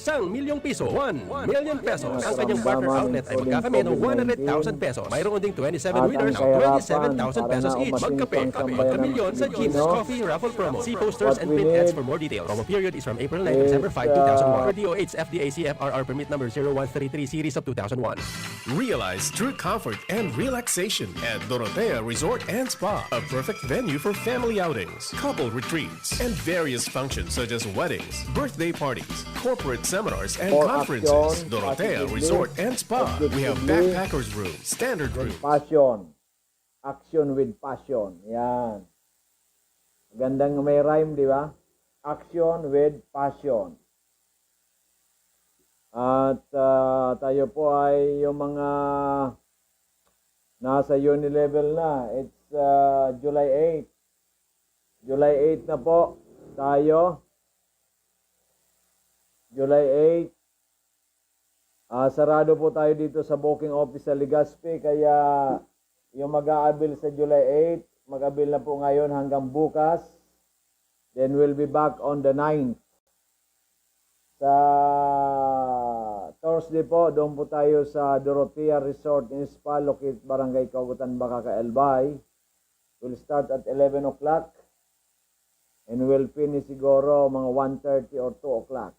1,000,000 piso. 1,000,000 pesos. Ang kanyang partner outlet ay magkakamit ng 100,000 pesos. Mayroon ding 27 winners ng 27,000 pesos each. Magkape, magkamilyon sa Jim's Coffee Raffle Promo. See posters and print ads for more details. Promo period is from April 9 to December 5, 2001. For DOH FDA CFRR permit number 0133 series of 2001. Realize true comfort and relaxation at Dorotea Resort and Spa, a perfect venue for family outings, couple retreats, and various functions such as weddings, birthday parties, corporate seminars, and conferences. Dorotea Resort and Spa. We have backpackers room, standard room. Passion. Action with passion. Yan. Gandang may rhyme, di ba? Action with passion. At tayo po ay yung mga nasa uni level na. It's July 8. July 8 na po tayo. July 8. Sarado po tayo dito sa booking office sa Legazpi. Kaya yung mag-aabil sa July 8, mag-aabil na po ngayon hanggang bukas. Then we'll be back on the 9th. Sa Thursday po, doon po tayo sa Dorotea Resort and Spa, located Barangay Kagutan, Baka, Albay. We'll start at 11 o'clock and we'll finish siguro mga 1:30 or 2 o'clock.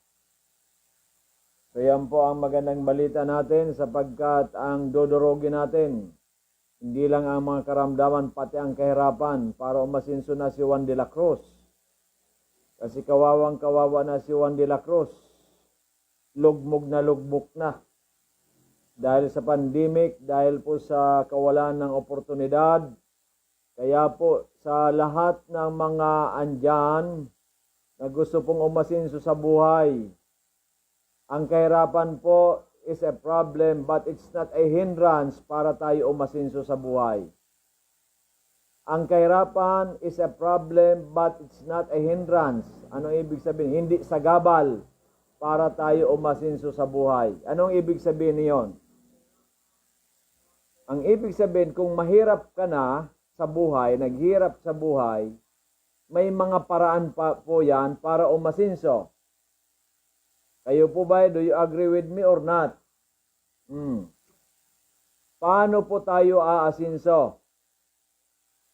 So yan po ang magandang balita natin sapagkat ang dodorogin natin, hindi lang ang mga karamdaman pati ang kahirapan para umasinso na si Juan de la Cruz. Kasi kawawang kawawa na si Juan de la Cruz. Lugmok na. Dahil sa pandemic, dahil po sa kawalan ng oportunidad. Kaya po sa lahat ng mga andyan na gusto pong umasinso sa buhay, ang kahirapan po is a problem but it's not a hindrance para tayo umasinso sa buhay. Ang kahirapan is a problem but it's not a hindrance. Anong ibig sabihin? Hindi sagabal para tayo umasinso sa buhay. Anong ibig sabihin niyon? Ang ibig sabihin, kung mahirap ka na sa buhay, naghirap sa buhay, may mga paraan pa po yan para umasinso. Kayo po ba, do you agree with me or not? Paano po tayo aasinso?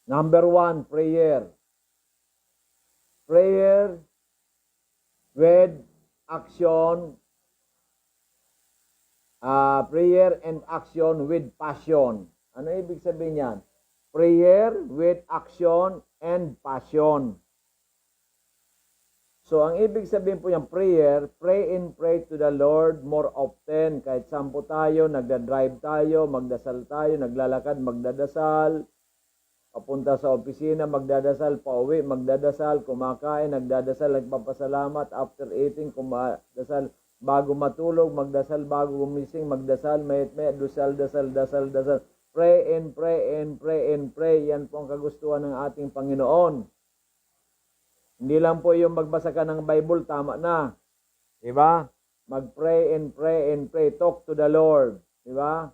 Number 1, prayer. Prayer with action. Prayer and action with passion. Ano ibig sabihin yan? Prayer with action and passion. So, ang ibig sabihin po yung prayer, pray and pray to the Lord more often. Kahit saan po tayo, nagda-drive tayo, magdasal tayo, naglalakad, magdadasal. Papunta sa opisina, magdadasal, pauwi, magdadasal, kumakain, nagdadasal, nagpapasalamat, after eating, kumadasal, bago matulog, magdasal, bago gumising, magdasal, may dasal. Pray and pray and pray and pray. Yan po ang kagustuhan ng ating Panginoon. Hindi lang po yung magbasa ka ng Bible, tama na. Diba? Mag-pray and pray and pray. Talk to the Lord. Diba?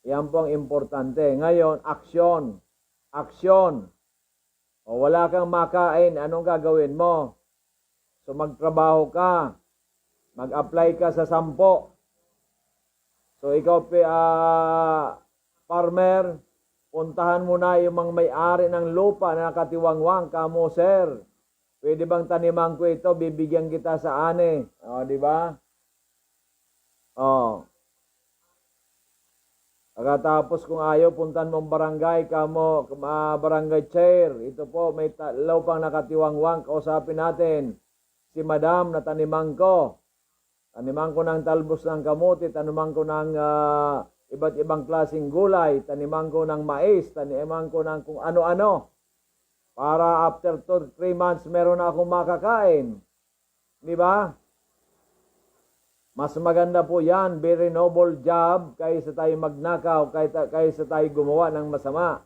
Yan po ang importante. Ngayon, action. Action. O wala kang makain, anong gagawin mo? So magtrabaho ka. Mag-apply ka sa 10. So ikaw farmer, puntahan mo na yung mga may-ari ng lupa na nakatiwangwang. Kamo, sir, pwede bang taniman ko ito? Bibigyan kita sa ani. O, di ba? O. Pagkatapos kung ayaw, puntan mong barangay, kamo, barangay chair. Ito po, may lupang nakatiwangwang. Kausapin natin si madam na taniman ko. Taniman ko ng talbos ng kamuti, taniman ko ng iba't ibang klaseng gulay, taniman ko ng mais, taniman ko ng kung ano-ano. Para after 3 months, meron na akong makakain. Di ba? Mas maganda po yan, very noble job, kaysa tayo magnakaw, kaysa tayo gumawa ng masama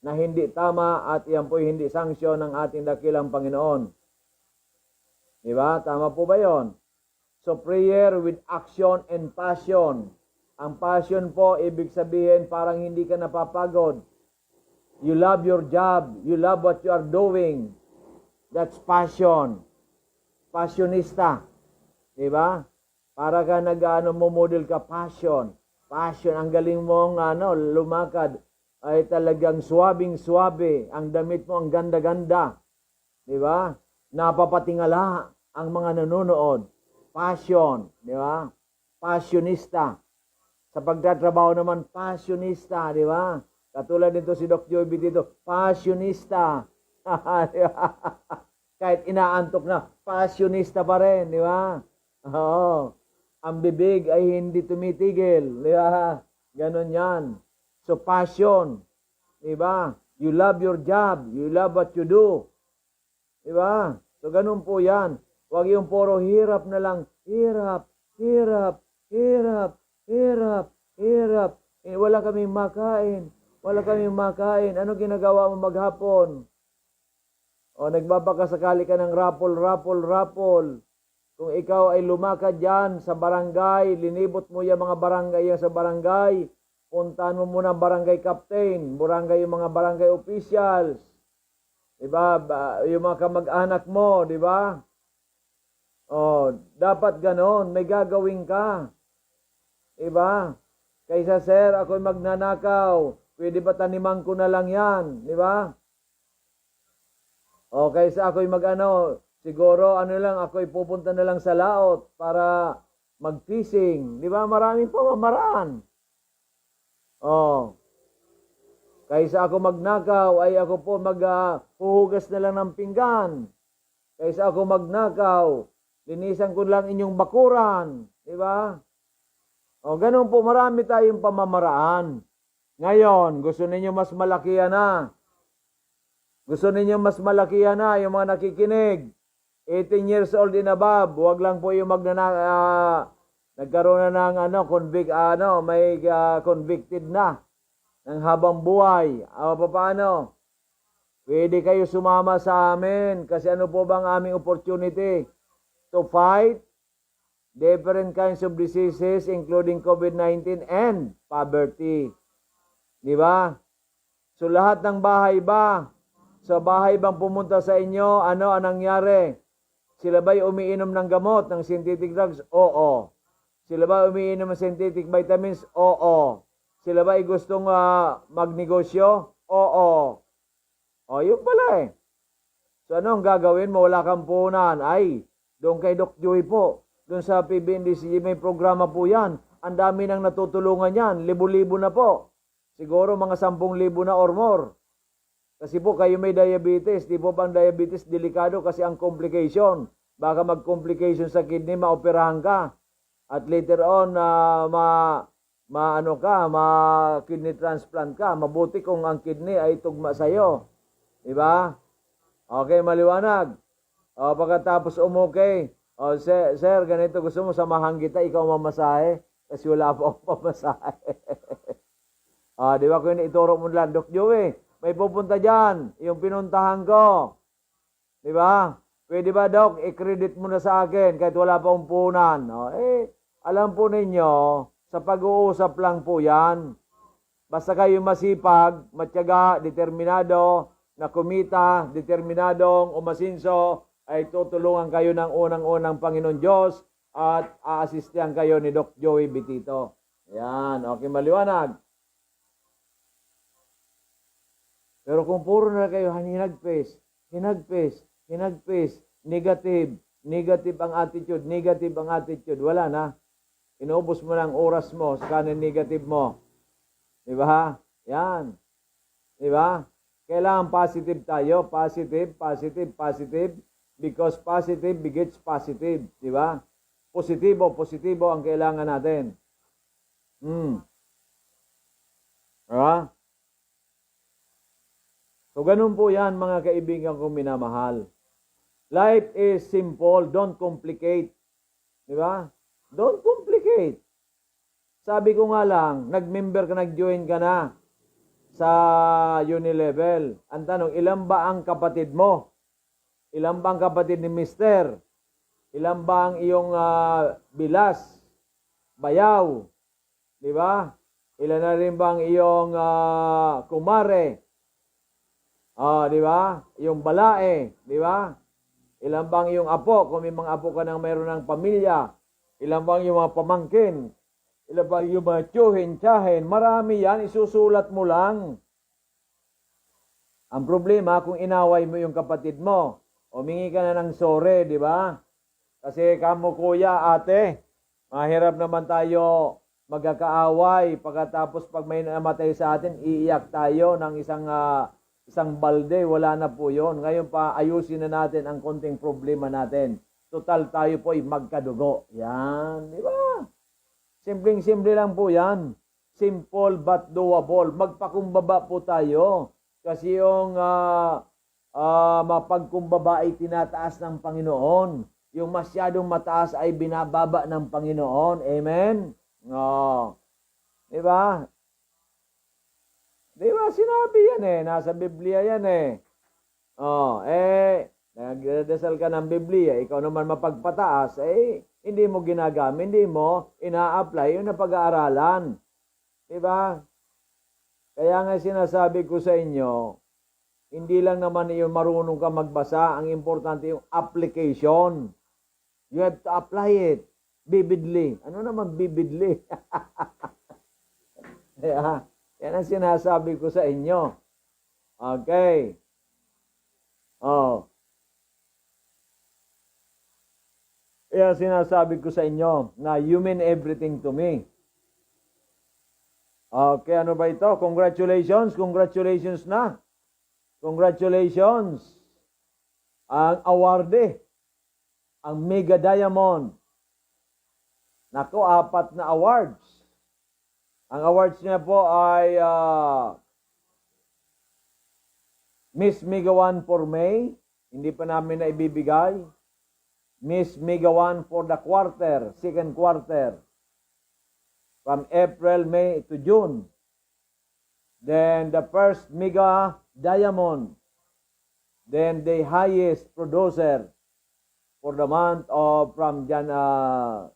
na hindi tama at yan po hindi sanksyon ng ating dakilang Panginoon. Di ba? Tama po ba yon? So prayer with action and passion. Ang passion po, ibig sabihin parang hindi ka napapagod. You love your job. You love what you are doing. That's passion. Passionista. Di ba? Para ka model ka, passion. Passion, ang galing mong lumakad. Ay talagang swabing-swabe. Ang damit mo, ang ganda-ganda. Di ba? Napapatingala ang mga nanonood. Passion. Di ba? Passionista. Sa pagtatrabaho naman, passionista. Di ba? Katulad nito si Doc Joy Betito, passionista. Kahit inaantok na, passionista pa rin, di ba? Oo. Ang bibig ay hindi tumitigil, di ba? Ganon yan. So, passion, di ba? You love your job, you love what you do. Di ba? So, ganon po yan. Huwag yung puro hirap na lang. Hirap, hirap, hirap, hirap, hirap. Wala kaming makain. Wala kaming makain. Ano ginagawa mo maghapon? O nagbabakasakali ka ng rapol. Kung ikaw ay lumakad dyan sa barangay, linibot mo yung mga barangay sa barangay, puntahan mo muna barangay captain, yung mga barangay officials. Diba? Yung mga kamag-anak mo, diba? O, dapat ganon, may gagawin ka. Diba? Kaysa sir, ako'y magnanakaw. Pwede ba taniman ko na lang yan? Di ba? O kaysa ako'y siguro ako'y pupunta na lang sa laot para mag-fishing. Di ba? Maraming pamamaraan. O. Kaysa ako magnakaw, ay ako po huhugas na lang ng pinggan. Kaysa ako magnakaw, linisan ko lang inyong bakuran. Di ba? O, ganun po, marami tayong pamamaraan. Ngayon, gusto ninyo mas malakihan na. Gusto ninyo mas malakihan na yung mga nakikinig. 18 years old and above. Huwag lang po yung nagkaroon na ng convicted na ng habang buhay. Paano? Pwede kayo sumama sa amin kasi ano po bang aming opportunity to fight different kinds of diseases including COVID-19 and poverty. Di ba? So lahat ng bahay ba? Sa bahay bang pumunta sa inyo? Ano ang nangyari? Sila ba'y umiinom ng gamot, ng synthetic drugs? Oo. Sila ba umiinom ng synthetic vitamins? Oo. Sila ba'y gustong magnegosyo? Oo. O, yun pala eh. So ano ang gagawin mo? Wala kang punan. Ay, doon kay Doc Joy po. Doon sa PBNDCG may programa po yan. Ang dami nang natutulungan yan. Libo-libo na po. Siguro mga 10,000 na or more. Kasi po kayo may diabetes. Di po bang diabetes delikado kasi ang complication. Baka mag-complication sa kidney, maoperahan ka. At later on, kidney transplant ka. Mabuti kung ang kidney ay tugma sa'yo. Diba? Okay, maliwanag. O, pagkatapos umukay. O, sir, ganito gusto mo, samahan kita, ikaw mamasahe. Kasi wala po akong pamasahe. Di ba kung ituro mo lang, Doc Joey, may pupunta dyan, yung pinuntahan ko. Di ba? Pwede ba, Doc, i-credit mo na sa akin kahit wala pa umpunan. Alam po ninyo, sa pag-uusap lang po yan. Basta kayo masipag, matyaga, determinado, na kumita, determinadong umasinso, ay tutulungan kayo ng unang-unang Panginoon Diyos at aasistihan kayo ni Doc Joey Betito. Yan, okay, maliwanag. Pero kung puro na kayo hinagpis, negative ang attitude, wala na. Inubos mo ng oras mo sa kanin negative mo. Di ba? Yan. Di ba? Kailangan positive tayo. Positive. Because positive begets positive. Di ba? Positibo ang kailangan natin. Diba? So, ganun po yan, mga kaibigan kong minamahal. Life is simple. Don't complicate. Di ba? Don't complicate. Sabi ko nga lang, nag-join ka na sa Unilevel. Ang tanong, ilan ba ang kapatid mo? Ilan ba ang kapatid ni Mister? Ilan ba ang iyong bilas? Bayaw? Di ba? Ilan na rin ba ang iyong kumare? Di ba? Yung balae, di ba? Ilan bang yung apo? Kung may mga apo ka nang mayroon ng pamilya, Ilan bang yung mga pamangkin? Ilan bang yung mga tiyuhin, tiyahin? Marami yan, isusulat mo lang. Ang problema, kung inaway mo yung kapatid mo, humingi ka na ng sorry, di ba? Kasi kamo kuya, ate, mahirap naman tayo magkakaaway. Pagkatapos pag may namatay sa atin, iiyak tayo ng isang balde. Wala na po yun. Ngayon pa, ayusin na natin ang konting problema natin. Total tayo po ay magkadugo. Yan, di ba? Simpleng-simple lang po yan. Simple but doable. Magpakumbaba po tayo. Kasi yung mapagkumbaba ay tinataas ng Panginoon. Yung masyadong mataas ay binababa ng Panginoon. Amen? No. Di ba? Di ba? Sinabi yan eh. Nasa Biblia yan eh. Nagdadasal ka ng Biblia, ikaw naman mapagpataas, hindi mo ginagamit, hindi mo ina-apply yung napag-aaralan. Diba? Kaya nga sinasabi ko sa inyo, hindi lang naman yung marunong ka magbasa, ang importante yung application. You have to apply it. Vividly. Ano naman vividly? Yan ang sinasabi ko sa inyo. Okay. Kaya sinasabi ko sa inyo na you mean everything to me. Okay, ano ba ito? Congratulations, congratulations na. Congratulations. Ang awardee, ang Mega Diamond. Nako, 4 na awards. Ang awards niya po ay Miss Mega 1 for May. Hindi pa namin na ibibigay. Miss Mega 1 for the quarter, second quarter. From April, May to June. Then the first Mega Diamond. Then the highest producer for the month of from January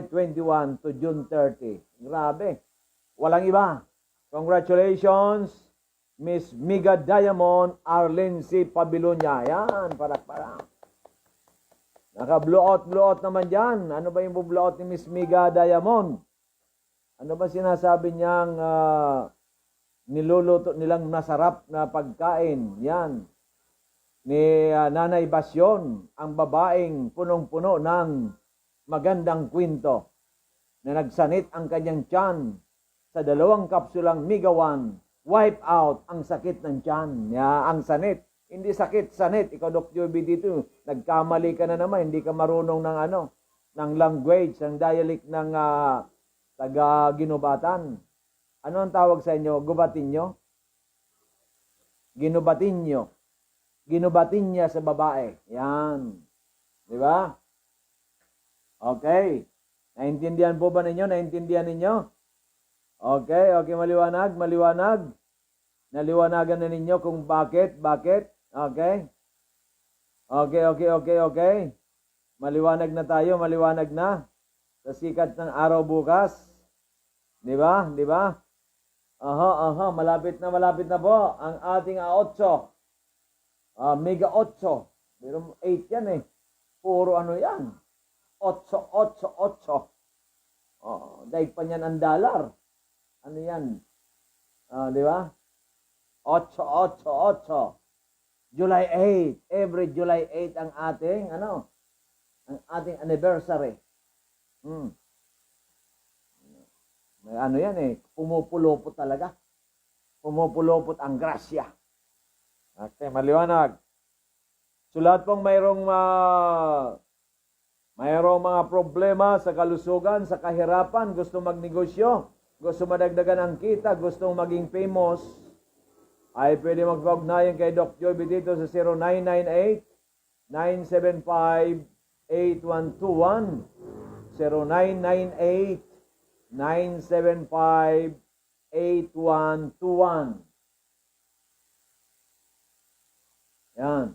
21 to June 30. Grabe. Walang iba. Congratulations, Miss Mega Diamond Arlene C. Pabilonia. Yan, parak-parak. Naka-blow out naman dyan. Ano ba yung blow out ni Miss Mega Diamond? Ano ba sinasabi niyang niluluto nilang masarap na pagkain? Yan. Ni Nanay Basyon, ang babaeng punong-puno ng magandang kwento na nagsanit ang kanyang tiyan sa 2 kapsulang Mega 1. Wipe out ang sakit ng tiyan. Ang sanit. Hindi sakit, sanit. Ikaw, Dr. Betito, nagkamali ka na naman. Hindi ka marunong ng ng language, ng dialect ng taga-ginubatan. Ano ang tawag sa inyo? Gubatinyo? Ginubatinyo. Ginubatin niya sa babae. Yan. Di ba? Okay. Naintindihan po ba ninyo? Naintindihan ninyo? Okay, maliwanag. Naliwanagan na ninyo kung bakit. Okay. Okay. Maliwanag na tayo, maliwanag na. Sa sikat ng araw bukas. Di ba? Malapit na po ang ating 8. Mega 8. Pero 8 yan eh. Puro ano yan. 8. Daig pa niyan ang dollar. Ano yan? Di ba? 8. July 8. Every July 8 ang ating anniversary. May yan eh. Pumupulupot talaga. Pumupulupot ang grasya. Okay, maliwanag. So lahat pong mayroong mga problema sa kalusugan, sa kahirapan, gusto magnegosyo, gusto madagdagan ang kita, gusto maging famous, ay pwede magpag-ugnayan kay Dr. Betito sa 0998-975-8121. 0998-975-8121. Yan.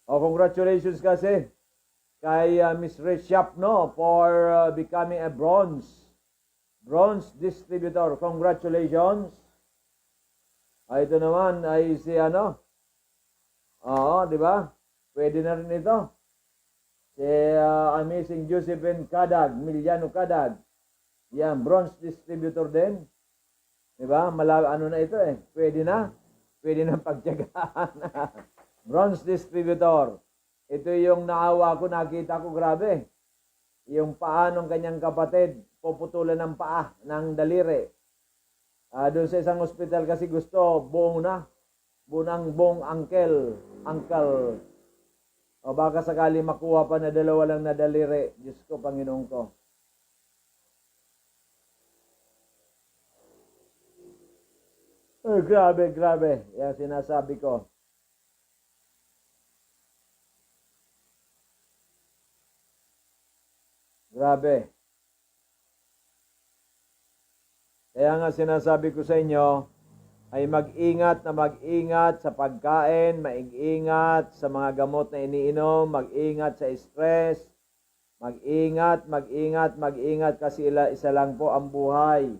Congratulations kasi kay Miss Reshap, for becoming a bronze distributor. Congratulations. Ito naman ay si di ba? Pwede na rin ito. Si Amazing Josephine Kadag, Miliano Kadag. Yan, bronze distributor din. Diba? Ano na ito eh. Pwede na. Pwede na pagtyagaan. Bronze distributor. Ito yung naawa ko, nakita ko, grabe. Yung paa ng kanyang kapatid, puputulan ng paa, ng daliri. Doon sa isang ospital kasi gusto, buong na. Buong uncle. O baka sakali makuha pa na dalawa lang na daliri. Diyos ko, Panginoon ko. Grabe. Yan sinasabi ko. Grabe. Kaya nga sinasabi ko sa inyo, ay mag-ingat sa pagkain, mag-ingat sa mga gamot na iniinom, mag-ingat sa stress, mag-ingat kasi isa lang po ang buhay.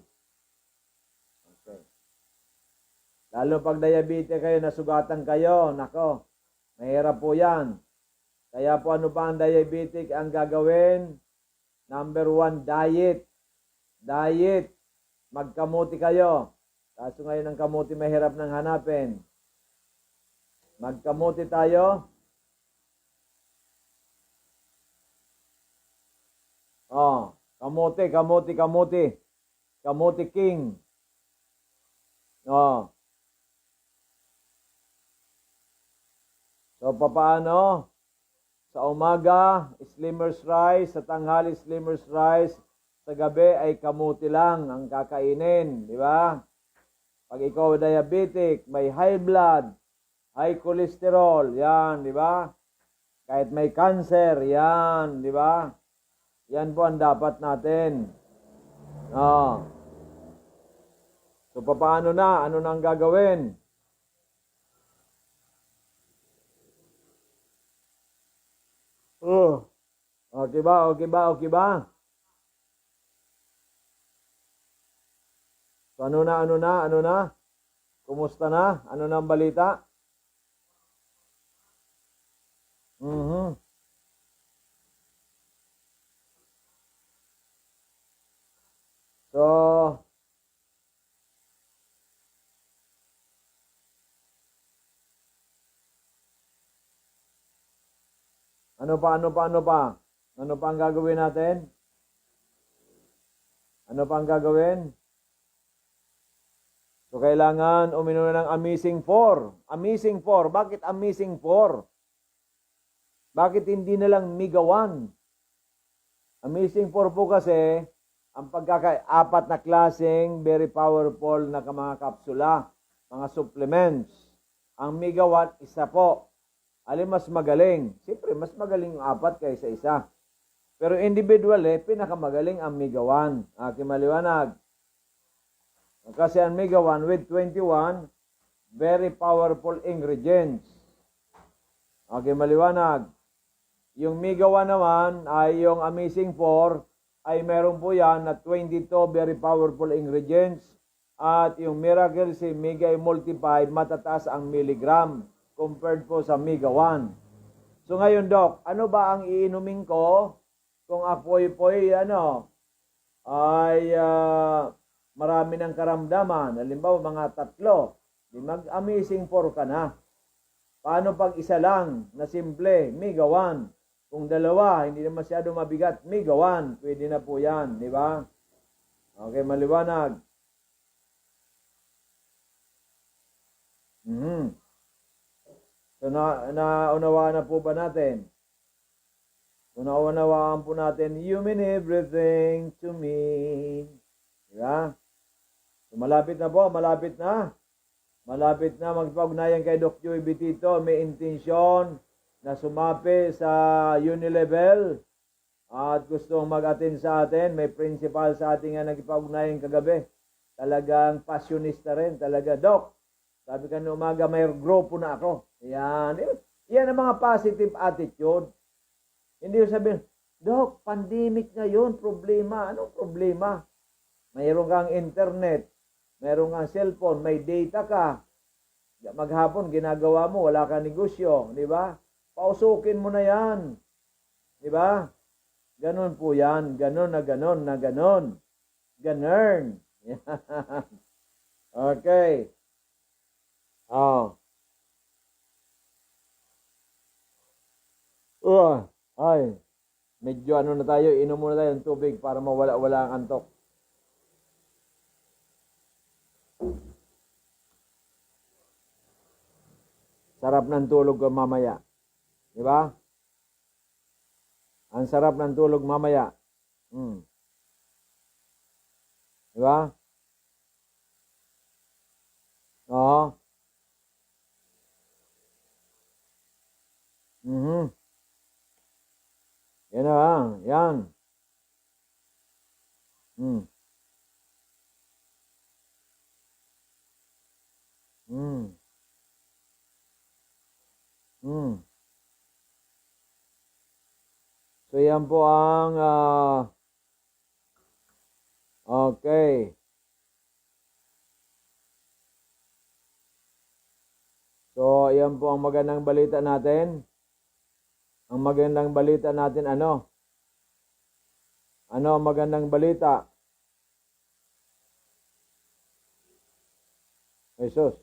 Okay. Lalo pag diabetes kayo, nasugatan kayo, nako, mahirap po yan. Kaya po ano pa ang diabetic ang gagawin? Number 1, diet. Diet. Magkamuti kayo. Kaso ngayon ang kamuti mahirap nang hanapin. Magkamuti tayo. Kamuti. Kamuti king. So papaano? Sa umaga, slimmer's rice. Sa tanghali, slimmer's rice. Sa gabi ay kamuti lang ang kakainin. Di ba? Pag ikaw diabetic, may high blood, high cholesterol, yan, di ba? Kahit may cancer, yan, di ba? Yan po ang dapat natin. So, paano na? Ano na ang gagawin? Okay ba? So, ano na? Kumusta na? Ano na ang balita? So, ano pa? Ano pa ang gagawin natin? So, kailangan uminom na ng Amazing 4. Amazing 4. Bakit Amazing 4? Bakit hindi na lang Mega 1? Amazing 4 po kasi, ang pagkaka-apat na klaseng very powerful na mga kapsula, mga supplements. Ang Mega 1, isa po. Alin mas magaling? Siyempre, mas magaling yung 4 kaysa isa. Pero individual pinakamagaling ang Mega 1. Aking maliwanag. Kasi ang Mega 1 with 21, very powerful ingredients. Okay, maliwanag. Yung Mega 1 naman ay yung Amazing 4 ay meron po yan na 22 very powerful ingredients. At yung Miracle si Mega Multiply, matataas ang milligram compared po sa Mega 1. So ngayon, Doc, ano ba ang iinumin ko kung apoy-poy marami ng karamdaman, halimbawa mga 3, di mag-Amazing 4 ka na. Paano pag isa lang na simple, Mega 1? Kung 2, hindi na masyado mabigat, Mega 1, pwede na po yan, di ba? Okay, maliwanag. So, naunawaan na po ba natin? Kung naunawaan po natin, you mean everything to me. Di ba? So, malapit na po, malapit na magpag-ugnayan kay Doc Joey Betito. May intensyon na sumapi sa Unilevel at gustong mag-attend sa atin. May principal sa ating nga nagpag-ugnayan kagabi. Talagang passionista rin, talaga. Doc, sabi ka na umaga, may grupo na ako. Yan ang mga positive attitude. Hindi yung sabihin, Doc, pandemic ngayon, problema. Anong problema? Mayroon kang internet, mayroon kang cellphone, may data ka. Maghapon, ginagawa mo, wala kang negosyo, di ba? Pausukin mo na yan. Di ba? Ganon po yan. Ganon na ganon na ganon. Ganern. Okay. Oh. Ay. Medyo ano na tayo, inom muna tayo ng tubig para mawala-wala ang antok. Sarap ng tulog ko mamaya. Di ba? Ang sarap ng tulog mamaya. Di ba? Oo. Yan na ba? Yan. Mm. Mm. Mm. So yan po ang okay. So yan po ang magandang balita natin. Ang magandang balita natin ano? Ano ang magandang balita? Jesus.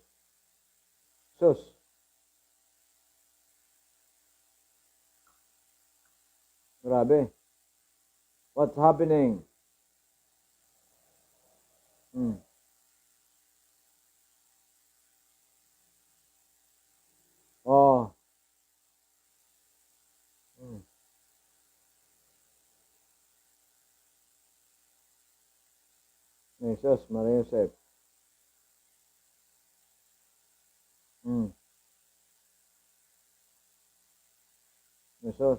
Sus. Grabe. What's happening? Oh. Jesus, Maria Joseph. Jesus.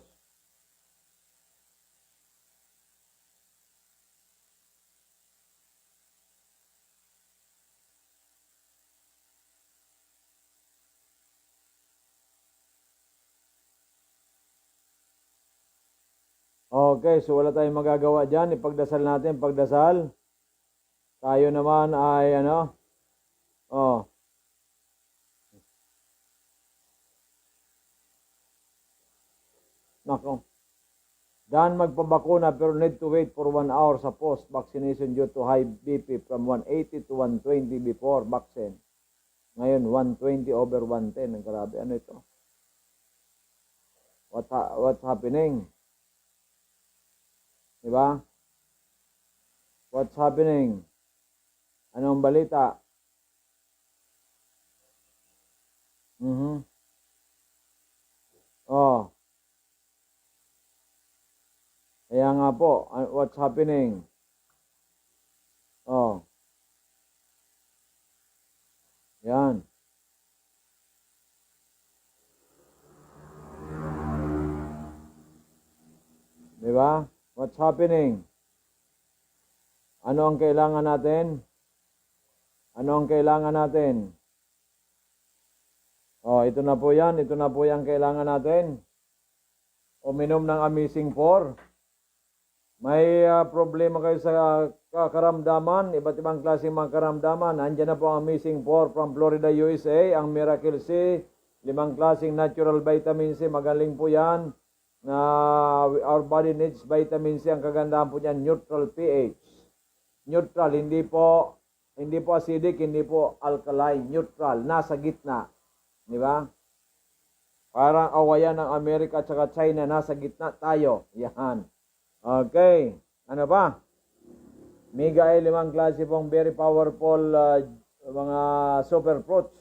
Okay, so wala tayong magagawa dyan. Ipagdasal natin, pagdasal. Tayo naman ay ano? Oh. Nako. Dan magpabakuna pero need to wait for 1 hour sa post-vaccination due to high BP from 180 to 120 before vaccine. Ngayon, 120 over 110. Ang grabe. Ano ito? What's happening? Diba? What's happening? Anong balita? Oh. Kaya nga po, what's happening? Oh. Yan. Diba? What's happening? Ano ang kailangan natin? Ano ang kailangan natin? Oh, ito na po yan. Ito na po yung kailangan natin. Uminom ng Amazing 4. May problema kayo sa karamdaman, iba't ibang klaseng mga karamdaman. Andiyan na po ang Amazing 4 from Florida, USA. Ang Miracle C, 5 klaseng natural vitamin C. Magaling po yan. Na our body needs vitamin C. Ang kagandahan po niyan, neutral pH. Neutral, hindi po acidic, hindi po alkaline. Neutral, nasa gitna. Di ba? Parang awayan ng Amerika at saka China, nasa gitna tayo. Yan. Okay. Ano ba? Mega ay 5 klase pong very powerful mga super fruits.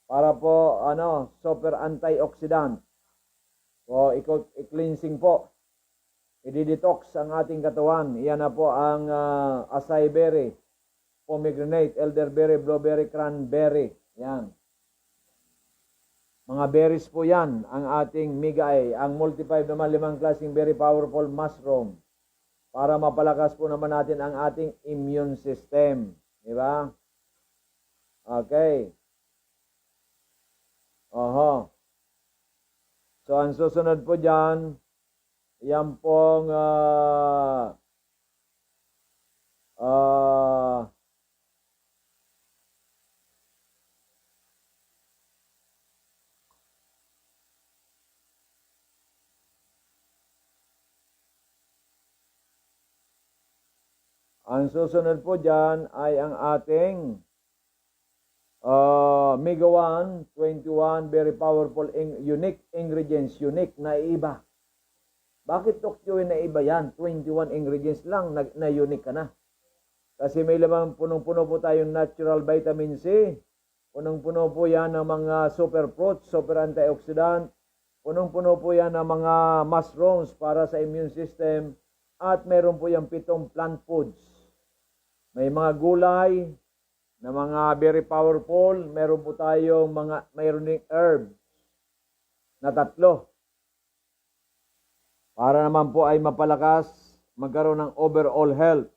Para po, super antioxidant. So, i-cleansing po. I-detox ang ating katawan. Iyan na po ang acai berry, pomegranate, elderberry, blueberry, cranberry. Yan. Mga berries po yan, ang ating migay. Ang multi-5 naman, 5 klaseng very powerful mushroom. Para mapalakas po naman natin ang ating immune system. Di ba? Okay. Oho. So, ang susunod po dyan, yan pong Ang susunod po dyan ay ang ating Mega 1, 21, very powerful, unique ingredients, unique na iba. Bakit Tokyo na iba yan? 21 ingredients lang, na unique ka na. Kasi may lamang punong-puno po tayong natural vitamin C, punong-puno po yan ng mga super fruits, super antioxidant, punong-puno po yan ng mga mushrooms para sa immune system, at meron po yung 7 plant foods. May mga gulay na mga very powerful, meron po tayong mayroon ding herbs na 3. Para naman po ay mapalakas, magkaroon ng overall health.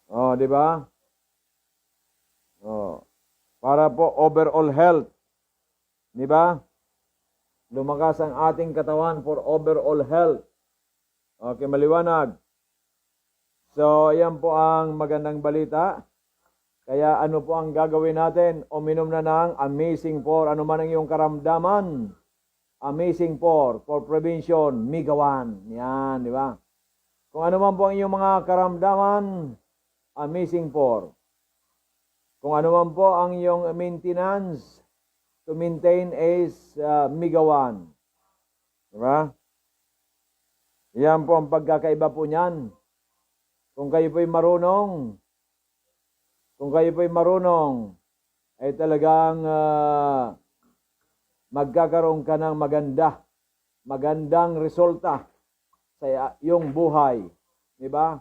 Di ba? Para po overall health. Di ba? Lumakas ang ating katawan for overall health. Okay, maliwanag. So, ayan po ang magandang balita. Kaya ano po ang gagawin natin? Uminom na ng Amazing 4. Ano man ang iyong karamdaman? Amazing 4 for prevention, Mega 1. Yan, di ba? Kung ano man po ang iyong mga karamdaman, Amazing 4. Kung ano man po ang iyong maintenance, to maintain is Mega 1. Diba? Yan po ang pagkakaiba po niyan. Kung kayo po'y marunong, ay talagang magkakaroon ka ng magandang resulta sa iyong buhay. Diba?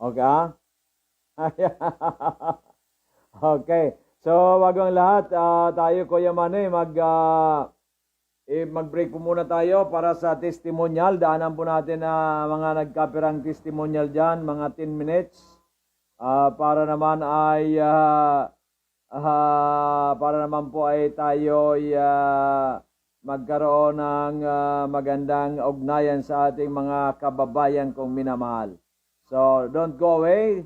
Okay? Okay. So, bago ang lahat, tayo Kuya Manny, mag-break po muna tayo para sa testimonial. Daanan po natin na mga nagkapirang testimonial dyan, mga 10 minutes. Para naman po ay tayo magkaroon ng magandang ugnayan sa ating mga kababayan kong minamahal. So, don't go away.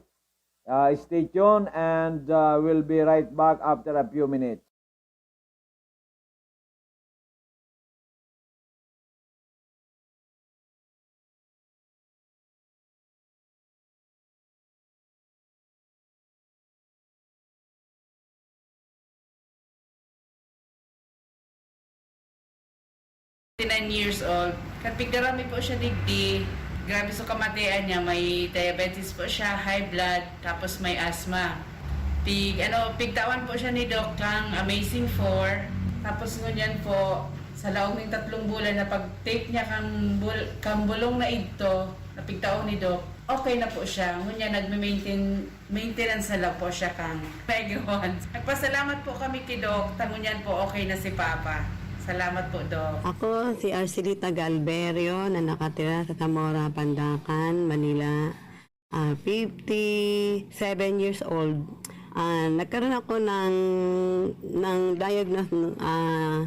Stay tuned and we'll be right back after a few minutes. Years old. Kapigdarami po siya digdi. Grabe sa kamatayan niya. May diabetes po siya, high blood, tapos may asthma. Pigtawan po siya ni Doc kang Amazing 4. Tapos ngunyan po, sa laog ng 3 bulan na pag-take niya kang bulong na ito, na pigtaon ni Doc, okay na po siya. Ngunyan maintenance na lang po siya kang Mega 1. Nagpasalamat po kami kay Doc. Tangunyan po okay na si Papa. Salamat po, Doc. Ako si Arcelita Galberio na nakatira sa Zamora, Pandacan, Manila. 57 years old. Nagkaroon ako ng diagnose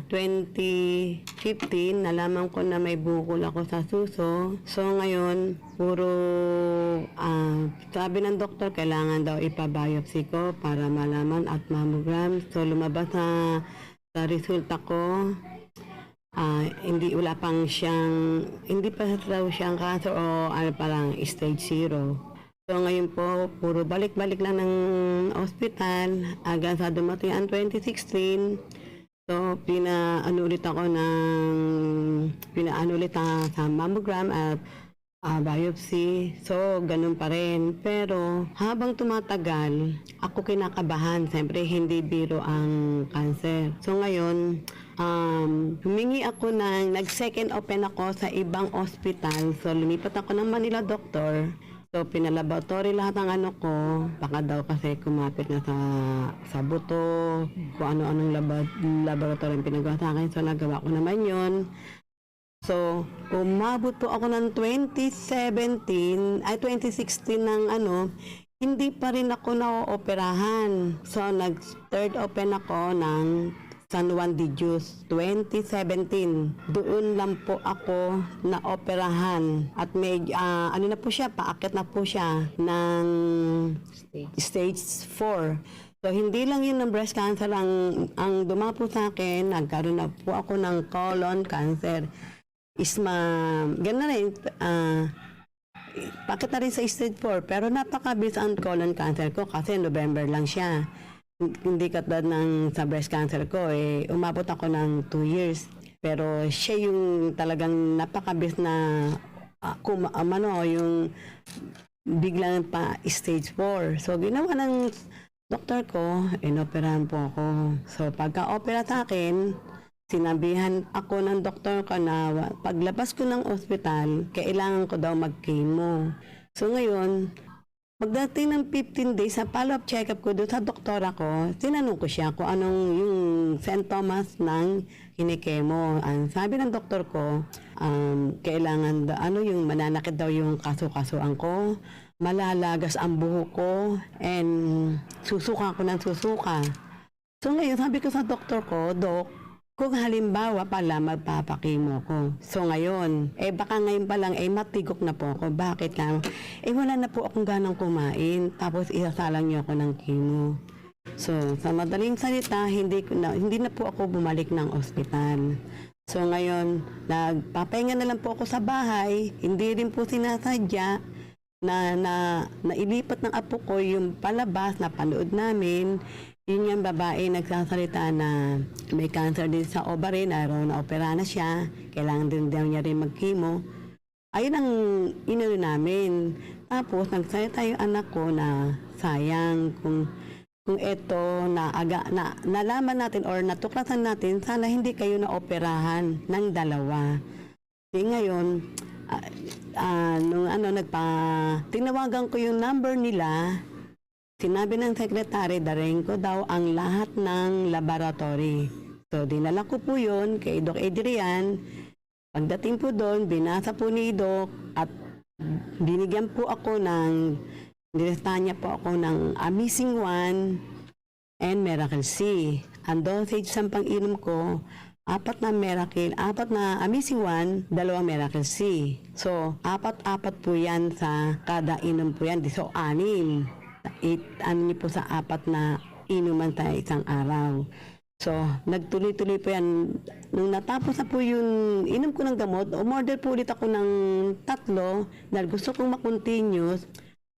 2015. Nalaman ko na may bukol ako sa suso. So ngayon, sabi ng doktor, kailangan daw ipa-biopsy ko para malaman at mammogram. So lumabas sa resulta ko, hindi pa daw siyang cancer o parang stage 0. So ngayon po, puro balik-balik lang ng ospital hanggang sa dumating ang 2016. So pinaanulit sa mammogram at biopsy. So, ganun pa rin. Pero, habang tumatagal, ako kinakabahan. Siyempre, hindi biro ang cancer. So, ngayon, humingi ako nag-second open ako sa ibang hospital. So, lumipat ako ng Manila Doctor. So, pinalaboratory lahat ng ano ko. Baka daw kasi kumapit na sa buto, kung ano-anong laboratory yung pinagawa sa akin. So, nagawa ko naman yon. So, umabot po ako ng 2016 ng hindi pa rin ako na-operahan. So, nag-third open ako ng San Juan de Dios, 2017. Doon lang po ako na-operahan. At may, na po siya, paakyat na po siya ng stage 4. So, hindi lang yun ng breast cancer ang dumapo sa akin. Nagkaroon na po ako ng colon cancer. Gano'n na rin, pakit na rin sa stage 4. Pero napakabilis ang colon cancer ko kasi November lang siya. Hindi katulad ng sa breast cancer ko, umabot ako ng 2 years. Pero siya yung talagang napakabilis na, yung biglang pa stage 4. So, ginawa ng doktor ko, inoperahan po ako. So, pagka-opera sa akin, sinabihan ako ng doktor ko na paglabas ko ng ospital, kailangan ko daw mag-chemo. So, ngayon, pagdating ng 15 days sa follow-up check-up ko doon sa doktora ko, tinanong ko siya kung anong yung symptoms ng kinikemo. Ang sabi ng doktor ko, kailangan yung mananakit daw yung kaso-kasuan ko, malalagas ang buhok ko, and susuka ko ng susuka. So ngayon, sabi ko sa doktor ko, Dok, kung halimbawa pala magpapakimo ko. So ngayon, baka ngayon pa lang, matigok na po ako. Bakit lang? Wala na po akong ganang kumain. Tapos isasalang niyo ako ng chemo. So, sa madaling salita, hindi na po ako bumalik ng ospital. So ngayon, nagpapahinga na lang po ako sa bahay. Hindi rin po sinasadya na ilipat ng apo ko yung palabas na panood namin. Yun yung babae nagsasalita na may cancer din sa ovary, na-opera na siya, kailangan din daw niya rin mag-chemo. Ayun ang inano namin. Tapos nagsalita yung anak ko na sayang kung ito nalaman natin or natuklasan natin, sana hindi kayo na-operahan ng dalawa. Kasi ngayon, tinawagan ko yung number nila. Sinabi ng sekretary, daring ko daw ang lahat ng laboratory. So, dinala ko po yun kay Doc Adrian. Pagdating po doon, binasa po ni Doc at binigyan po ako nilista niya po ako ng Amazing 1 and Miracle C. Ang dosage sa pang-inom ko, 4 na Amazing 1, 2 Miracle C. So, 4 po yan sa kada inom po yan. So, 6. Po sa 4 na inuman sa isang araw. So, nagtuloy-tuloy po yan. Nung natapos na po yung inom ko ng gamot, umorder po ulit ako ng 3 dahil gusto kong makontinuous.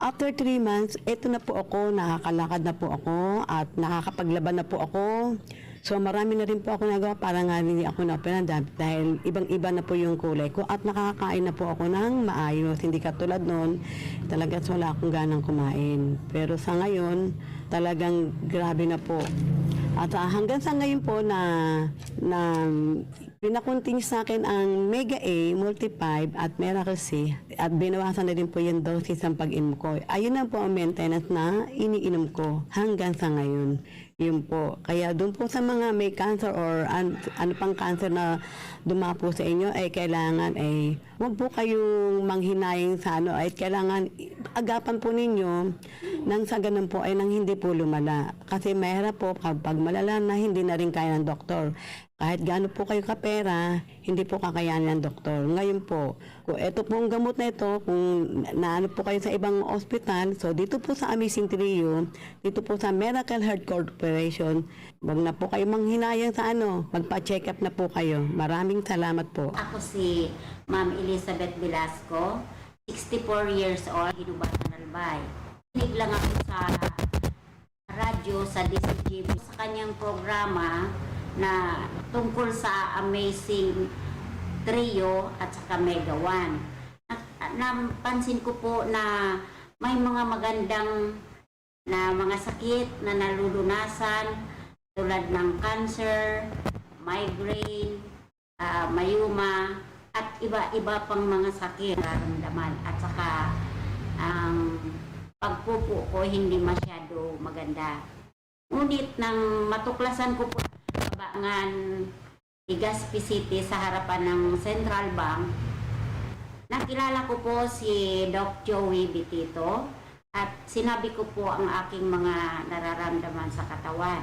After 3 months, eto na po ako, nakakalakad na po ako at nakakapaglaban na po ako. So marami na rin po ako nagawa para nga hindi ako na-opera dahil ibang-iba na po yung kulay ko at nakakain na po ako ng maayos. Hindi katulad noon, talagang wala akong ganang kumain. Pero sa ngayon, talagang grabe na po. At hanggang sa ngayon po na pinakontinue sa akin ang Mega A, Multi-5 at Miracle C at binawasan na rin po yung doses ng pag-inom ko. Ayun na po ang maintenance na iniinom ko hanggang sa ngayon. Yun po. Kaya doon po sa mga may cancer or ano pang cancer na dumapo sa inyo, kailangan huwag po kayong manghinayang sa kailangan agapan po ninyo nang sa ganun po nang hindi po lumala. Kasi mahirap po kapag malala na hindi na rin kaya ng doktor. Kahit gaano po kayo kapera, hindi po kakayanin ng doktor. Ngayon po, kung ito po ang gamot na ito, kung naano po kayo sa ibang ospital, so dito po sa Amazing Trio, dito po sa Miracle Heart Corporation, wag na po kayo manghinayang sa magpa-check up na po kayo. Maraming salamat po. Ako si Ma'am Elizabeth Velasco, 64 years old, Hinubatan Albay. Hinig lang ako sa radyo sa DZGB sa kanyang programa na tungkol sa Amazing Trio at saka Mega 1. napansin ko po na may mga magandang na mga sakit na nalulunasan tulad ng cancer, migraine, mayuma, at iba-iba pang mga sakit nararamdaman. At saka ang pagpupo ko hindi masyado maganda. Ngunit nang matuklasan ko po kabangan Legazpi City sa harapan ng Central Bank, nakilala ko po si Doc Joey Betito at sinabi ko po ang aking mga nararamdaman sa katawan.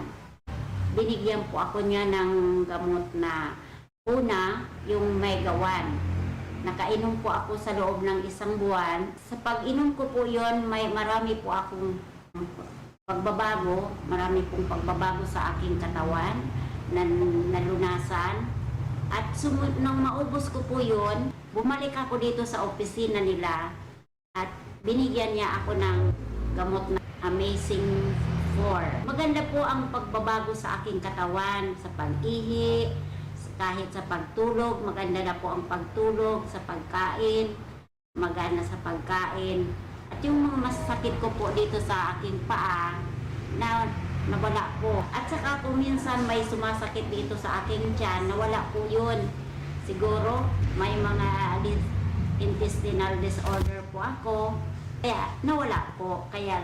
Binigyan po ako niya ng gamot na una, yung Mega 1. Nakainom po ako sa loob ng 1 buwan. Sa pag-inom ko po yon, marami po akong pagbabago, marami pong pagbabago sa aking katawan na nalunasan. At nang maubos ko po yon, bumalik ako dito sa opisina nila at binigyan niya ako ng gamot na Amazing 4. Maganda po ang pagbabago sa aking katawan, sa pag-ihi, kahit sa pagtulog, maganda na po ang pagtulog, sa pagkain, magana sa pagkain. At yung mga masakit ko po dito sa aking paa, nawala po. At saka kung minsan may sumasakit dito sa aking tiyan, nawala po yun. Siguro may mga intestinal disorder po ako, kaya nawala po. Kaya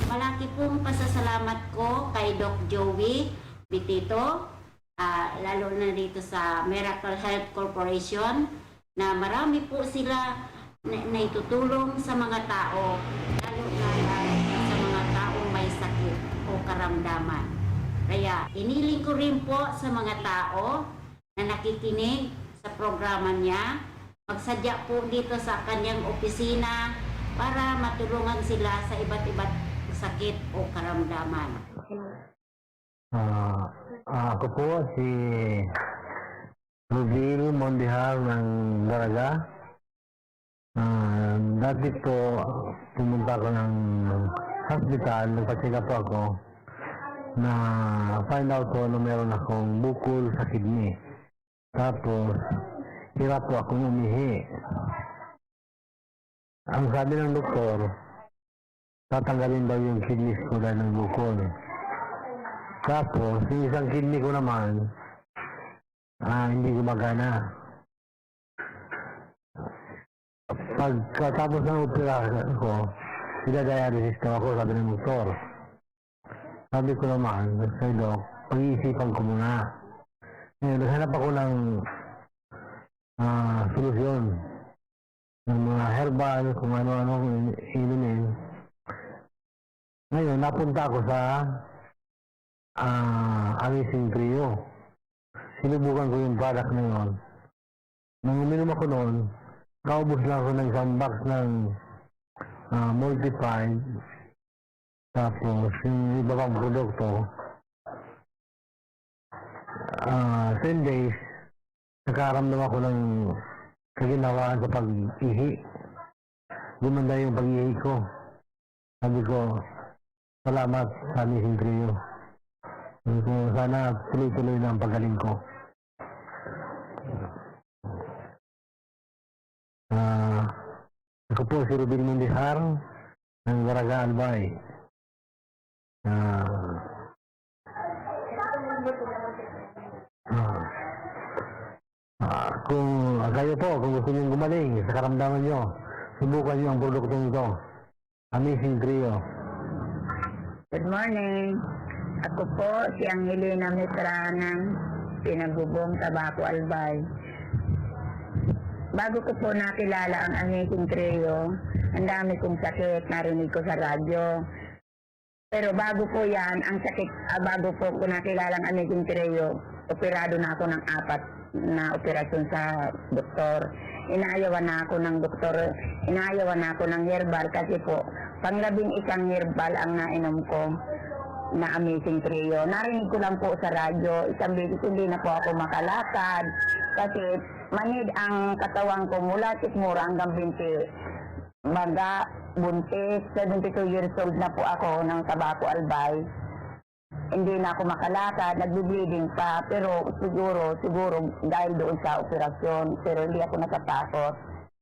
malaki pong pasasalamat ko kay Doc Joey Betito, lalo na dito sa Miracle Health Corporation, na marami po sila na itutulong sa mga tao, lalo na sa mga taong may sakit o karamdaman. Kaya iniling ko rin po sa mga tao na nakikinig sa programa niya, magsadya po dito sa kanyang opisina para matulungan sila sa iba't sakit o karamdaman. Ako po si Rubil Mondihar ng Daraga. Dati po pumunta ko ng hospital, nagpacheck po ako na find out ko na meron akong bukol sa kidney. Tapos hirap po akong umihi. Ang sabi ng doktor, tatanggalin daw yung kidneys ko dahil ng bukol. Tapos, yung isang kidney ko naman, hindi gumagana. Pagkatapos ng operasyon ko, idadialysis ko ako, sabi ng doktor. Sabi ko naman, sa Doc, pag-iisipan ko muna. Ngayon, naghanap ako ng solusyon. Ng mga herbal, kung ano-ano inumin. Ngayon, napunta ako sa Amazing Trio. Sinubukan ko yung product na yun. Nang uminom ako noon, naubos lang ako ng isang box ng multiplied. Tapos yung iba pang produkto, 10 days, nakaramdam ako ng kaginawaan sa pag-ihi. Gumanda yung pag-ihi ko. Sabi ko, salamat sa Amazing Trio. Kung sana tuloy-tuloy na ang pagaling ko. Ako po si Rubin Mundihar ng Daraga Albay. Kung kayo po, kung gusto nyo gumaling sa karamdaman nyo, subukan nyo ang produktong ito. Amazing Trio. Good morning. Ako po si Angelina Mitra ng Pinagubong Tabaco Albay. Bago ko po nakilala ang Amazing Trio, ang dami kong sakit, narinig ko sa radyo. Pero bago po yan, ang sakit, bago po ko nakilala ang Amazing Trio, operado na ako ng 4 na operasyon sa doktor. Inaayawan na ako ng doktor, inaayawan na ako ng herbal kasi po, pang-11 herbal ang nainom ko na Amazing Trio. Narinig ko lang po sa radyo, isang beses hindi na po ako makalakad kasi manid ang katawan ko mula sikmura hanggang 20 maga, buntis, 72 years old na po ako ng Tabaco Albay. Hindi na ako makalakad, nagbi-bleeding pa, pero siguro dahil doon sa operasyon, pero hindi ako natatakot.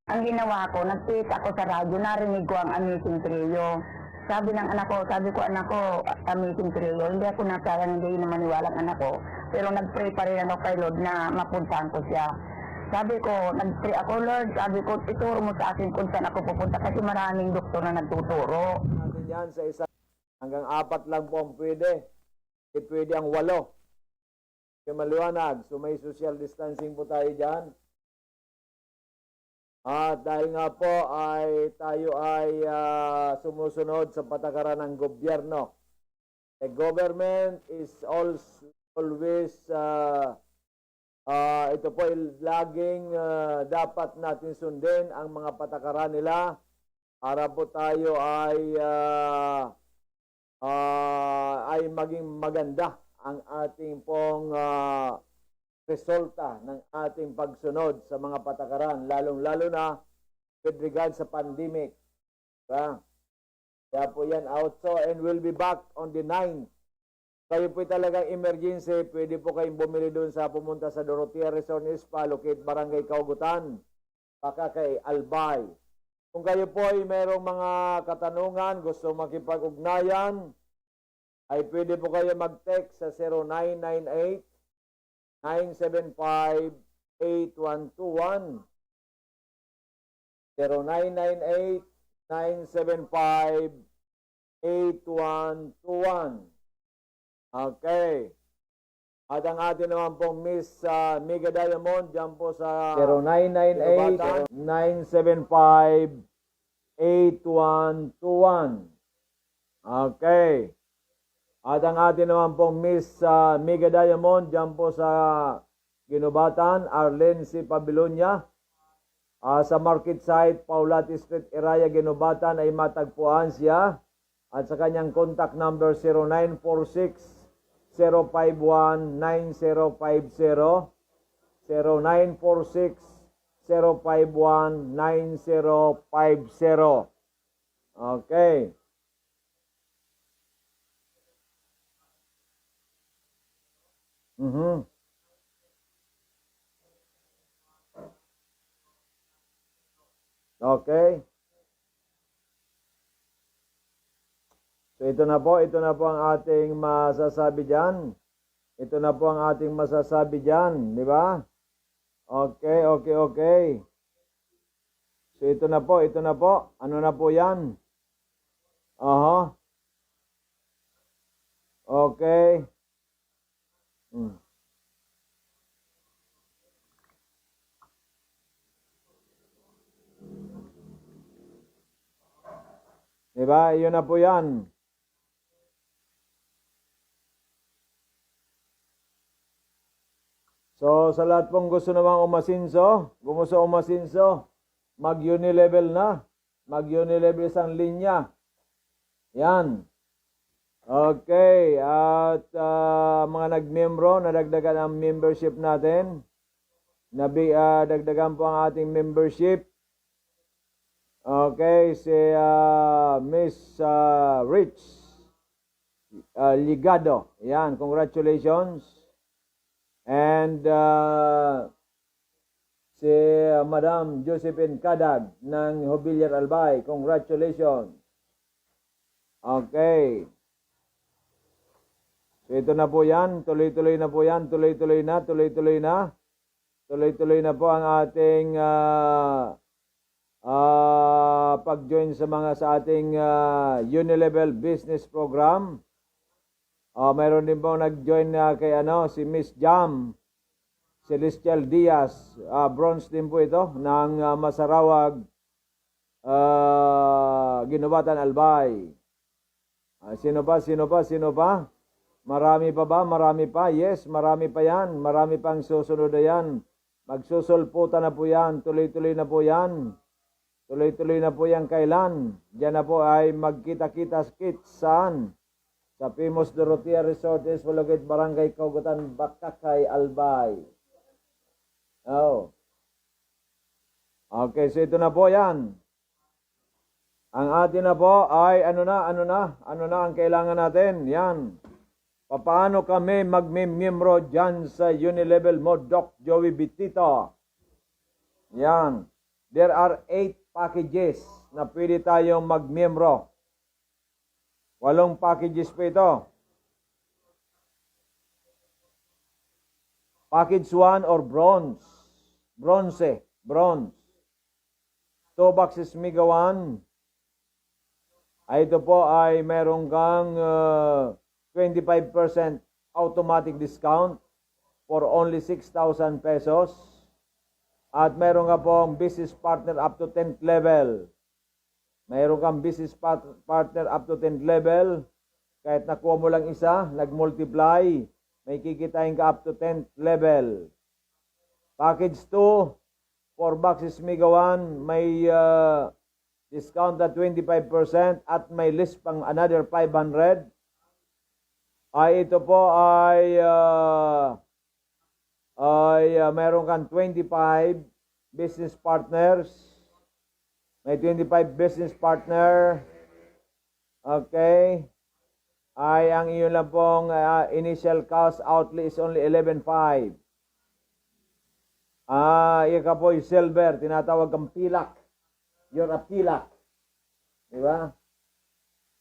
Ang ginawa ko, nag-tweet ako sa radyo, narinig ko ang Amazing Trio. Sabi ng anak ko, anak ko, Amazing Trio. Hindi ako nakayang, hindi na maniwala ang anak ko. Pero nag-pray pa rin ako kay Lord na mapuntahan ko siya. Sabi ko, nag-pray ako, Lord, sabi ko, ituro mo sa akin kung saan ako pupunta kasi maraming doktor na nagtuturo. Natin yan sa isa, hanggang 4 lang po ang pwede. Pwede ang 8. Kaya maliwanag, so may social distancing po tayo dyan. At dahil nga po ay tayo ay sumusunod sa patakaran ng gobyerno. The government is always ito po ay laging dapat natin sundin ang mga patakaran nila para po tayo ay maging maganda ang ating pong resulta ng ating pagsunod sa mga patakaran, lalong-lalo na with regard sa pandemic. Diba? Kaya po yan out. So, and we'll be back on the 9th. Kayo po talagang emergency, pwede po kayong bumili doon sa pumunta sa Dorotea Resort Spa, located Barangay Kaugutan, baka kay Albay. Kung kayo po ay mayroong mga katanungan, gusto makipag-ugnayan, ay pwede po kayo mag-text sa 0998 975-8121 0998-975-8121. Okay. At ang atin naman pong Miss Mega Diamond, dyan po sa 0998-975-8121. Okay. At ang atin naman pong Miss Mega Diamond, dyan po sa Ginubatan, Arlene C. Pabilonia. Sa market site, Paulati Street, Iraya, Ginubatan ay matagpuan siya. At sa kanyang contact number 0946-051-9050. 0946-051-9050. Okay. Okay. So ito na po ang ating masasabi diyan. Ito na po ang ating masasabi diyan, di ba? Okay. So ito na po. Ano na po 'yan? Aha. Okay. Diba? Iyon na po yan. So, sa lahat pong gusto namang umasinso, mag-unilevel na. Mag-unilevel isang linya. Yan. Okay. At mga nagmembro, nadagdagan ang membership natin. Dagdagan po ang ating membership. Okay, si Miss Rich Ligado. Yan, congratulations. And si Madam Josephine Kadag ng Hobilier Albay. Congratulations. Okay. So ito na po yan. Tuloy-tuloy na po yan. Tuloy-tuloy na po ang ating pag-join sa ating Unilevel Business Program. Mayroon din po nag-join kay si Miss Jam Celestial Diaz. Bronze din po ito ng Masarawag, Ginubatan, Albay. Sino pa? Marami pa ba? Marami pa? Yes, marami pa yan. Marami pang susunod na yan. Magsusulputan na po yan. Tuloy-tuloy na po yan. Tuloy-tuloy na po yan kailan. Diyan na po ay magkita-kita-skit saan? Sa Famous Dorotea Resort is Walugit, Barangay Kaugutan, Bakakay, Albay. Oh. Okay, so ito na po yan. Ang atin na po ay ano na ang kailangan natin? Yan. Paano kami magmimiyembro dyan sa Unilevel mo, Doc Joey Betito? Yan. there are 8 packages na pwede tayong magmiyembro. 8 packages po ito. Package 1 or bronze. Bronze. 2 boxes Mega 1. Ito po ay meron kang 25% automatic discount for only 6,000 pesos. At meron ka pong business partner up to 10th level. Meron kang business partner up to 10th level. Kahit nakuha mo lang isa, nag-multiply, may kikitain ka up to 10th level. Package 2, 4 boxes Mega 1, may discount at 25% at may list pang another 500. Ito po ay meron kang 25 business partners. May 25 business partner. Okay. Ang iyon lang pong initial cost outlay is only 11,500. Ika po yung silver, tinatawag kang pilak. You're a pilak. Diba?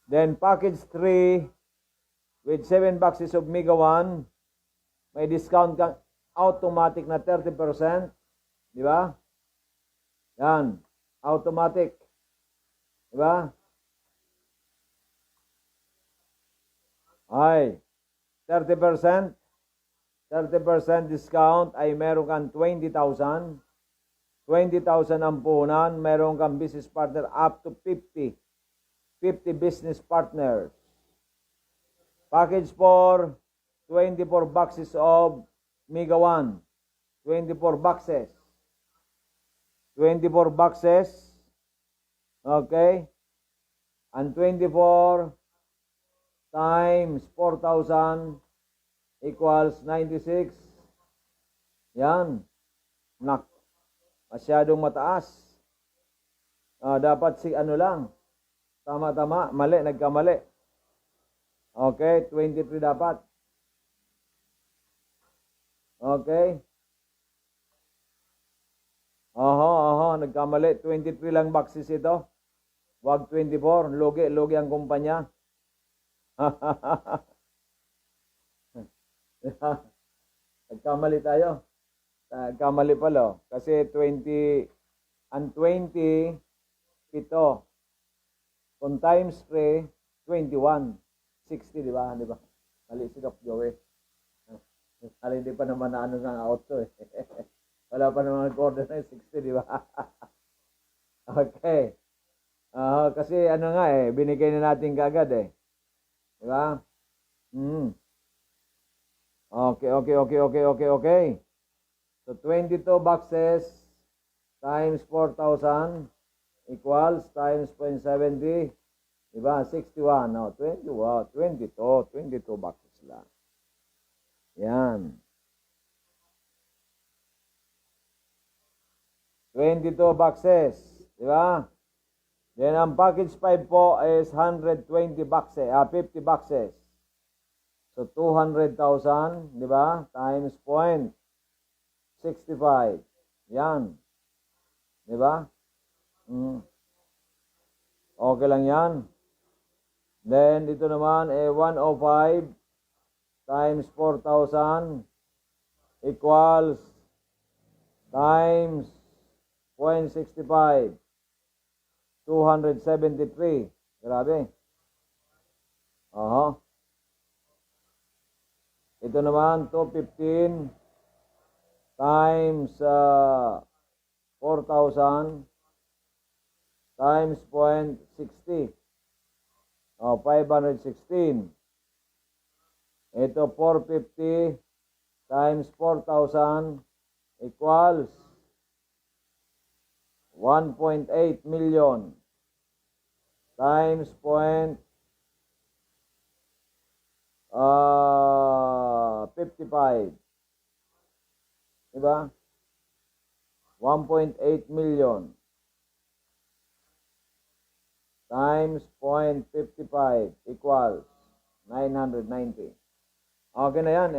Then package 3 with 7 boxes of Mega 1, may discount kang automatic na 30%. Diba? Yan. Automatic. Diba? Ay, 30%. 30% discount ay meron kang 20,000. 20,000 ang puhunan. Meron kang business partner up to 50. 50 business partners. Package 4, 24 boxes of Mega 1. 24 boxes. 24 boxes. Okay? And 24 times 4,000 equals 96. Yan. Masyadong mataas. Dapat si ano lang. Tama-tama. Mali. Nagkamali. Okay. 23 dapat. Okay. Nagkamali. 23 lang boxes ito. Wag 24. Lugi ang kumpanya. Nagkamali tayo. Nagkamali pala. Kasi 20 and 20 ito. Kung times 3, 21. 60, di ba? Di ba? Mali si Doc Joey. Hindi pa naman na ano ng auto eh. Wala pa naman nag-order ng 60, di ba? Okay. Kasi ano nga eh, binigay na natin kaagad eh. Di ba? Okay. So 22 boxes times 4,000 equals times 0.70. Diba? 61. No, 22 boxes lang. Yan. 22 boxes. Diba? Then ang package 5 po is 120 boxes, 50 boxes. So 200,000, di ba? Times 0.65. Yan. Di ba? Okay lang yan. Then dito naman 105 times 4,000 equals times 0.65. 273. Grabe. Ito naman, 215 times 4,000 times 0.60. 516. Ito, 450 times 4,000 equals 1.8 million times 55. 'Diba? 1.8 million times 0.55 equals 990. Okay na yan.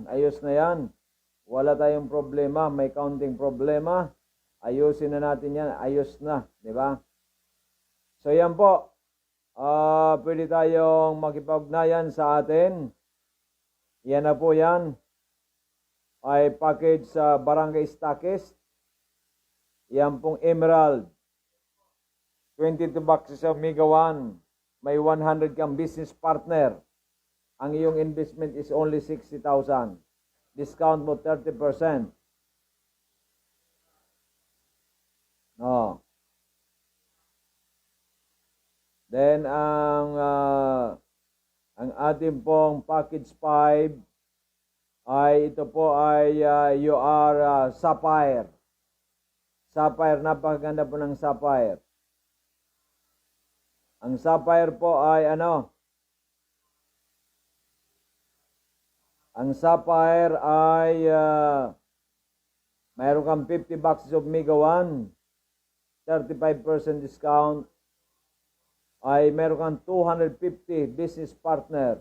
Ayos na yan. Wala tayong problema. May counting problema. Ayusin na natin yan. Ayos na, di ba? So yan po. Pwede tayong makipag-ugnayan sa atin. Yan na po yan. Ay package sa Barangay Stockist. Yan pong Emerald. 22 boxes of Mega 1. May 100 kang business partner. Ang iyong investment is only 60,000. Discount mo 30%. Oh. Then ang ating pong package 5 ay ito po ay you are Sapphire. Sapphire, napakaganda po ng Sapphire. Ang Sapphire po ay ano? Ang Sapphire ay mayroon kang 50 boxes of Mega 1, 35% discount. Ay mayroon kang 250 business partner.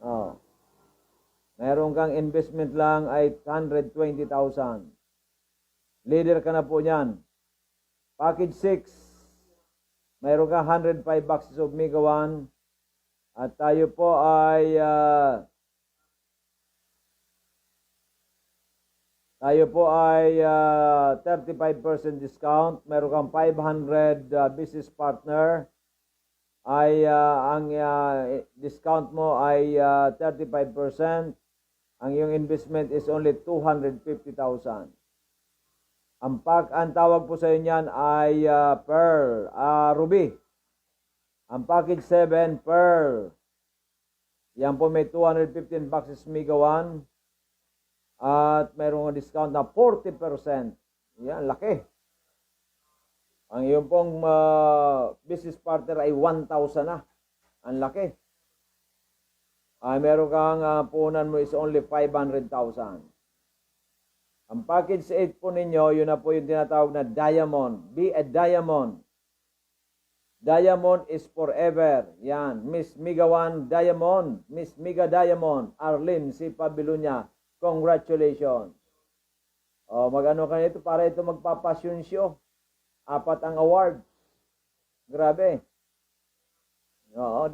Oh. Mayroon kang investment lang ay 120,000. Leader ka na po niyan. Package 6. Mayroon kang 105 boxes of Mega 1. At tayo po ay 35% discount. Meron kang 500 business partner. Ay ang discount mo ay 35%. Ang iyong investment is only 250,000. Ang tawag po sa inyo niyan ay Pearl, Ruby. Ang package 7, Pearl. Yan po may 215 boxes Mega 1. At mayroong discount na 40%. Yan, laki. Ang iyong pong business partner ay 1,000 na. Ang laki. Meron kang puhunan mo is only 500,000. Ang package 8 po ninyo, yun na po yung tinatawag na Diamond. Be a Diamond. Diamond is forever. Yan. Miss Mega 1 Diamond. Miss Mega Diamond. Arlene C. Pabilunya. Congratulations. Mag-ano ka nito para ito magpapasyon show. 4 ang award. Grabe.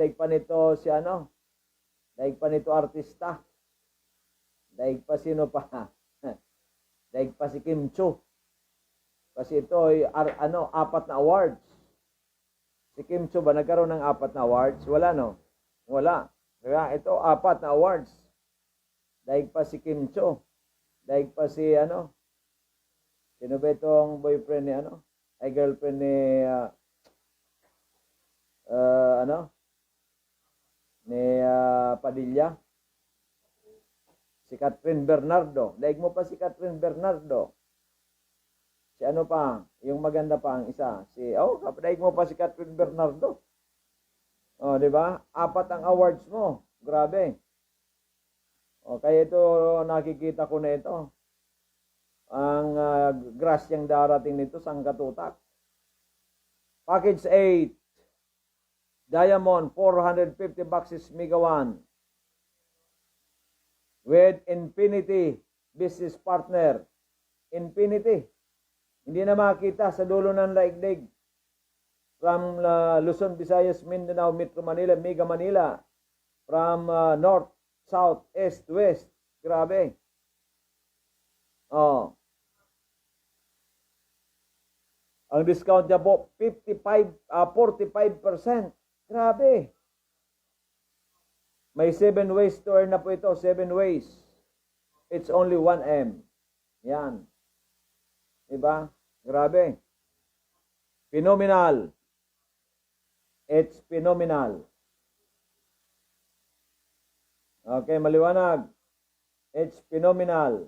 Daig pa nito si ano? Daig pa nito artista. Daig pa sino pa? Daig pa si Kim Cho. Kasi ito ay 4 na awards. Si Kim Cho ba nagkaroon ng 4 na awards? Wala, no? Wala. Kaya ito 4 na awards. Daig pa si Kim Cho. Daig pa si ano? Sino ba itong boyfriend ni ano? Ay girlfriend ni ni Padilla. Si Catherine Bernardo. Daig mo pa si Catherine Bernardo. Si ano pa? Yung maganda pa ang isa. Daig mo pa si Catherine Bernardo. Di ba? 4 ang awards mo. Grabe. Kaya ito, nakikita ko na ito. Ang grasyang darating nito, sangkatutak. Package 8. Diamond, 450 boxes Mega 1. With Infinity Business Partner. Infinity. Hindi na makita sa dulo ng daigdig. From Luzon, Visayas, Mindanao, Metro Manila, Mega Manila. From North, South, East, West. Grabe. Ang discount niya po, 45% Grabe. May 7 ways to earn na po ito. 7 ways. It's only 1M. Yan. Diba? Grabe. Phenomenal. It's phenomenal. Okay, maliwanag. It's phenomenal.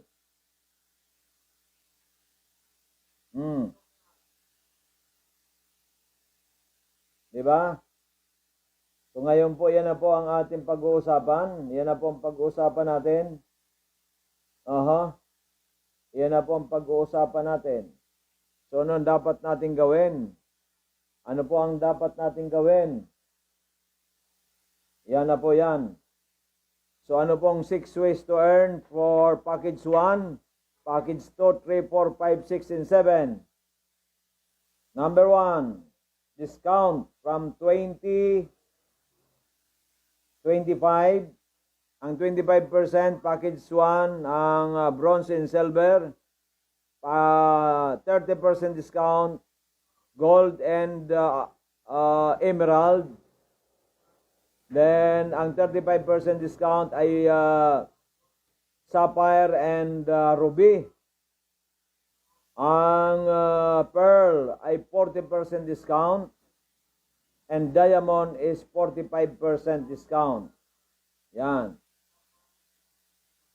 Diba? So ngayon po, yan na po ang ating pag-uusapan. Yan na po ang pag-uusapan natin. Yan na po ang pag-uusapan natin. So ano dapat natin gawin? Ano po ang dapat natin gawin? Yan na po yan. So ano pong 6 ways to earn for package 1, Package 2, 3, 4, 5, 6, and 7. Number 1, discount from 20, 25. Ang 25%, package 1, ang bronze and silver. 30% discount, gold and emerald. Then, ang 35% discount ay sapphire and ruby. Ang pearl ay 40% discount. And diamond is 45% discount. Yan.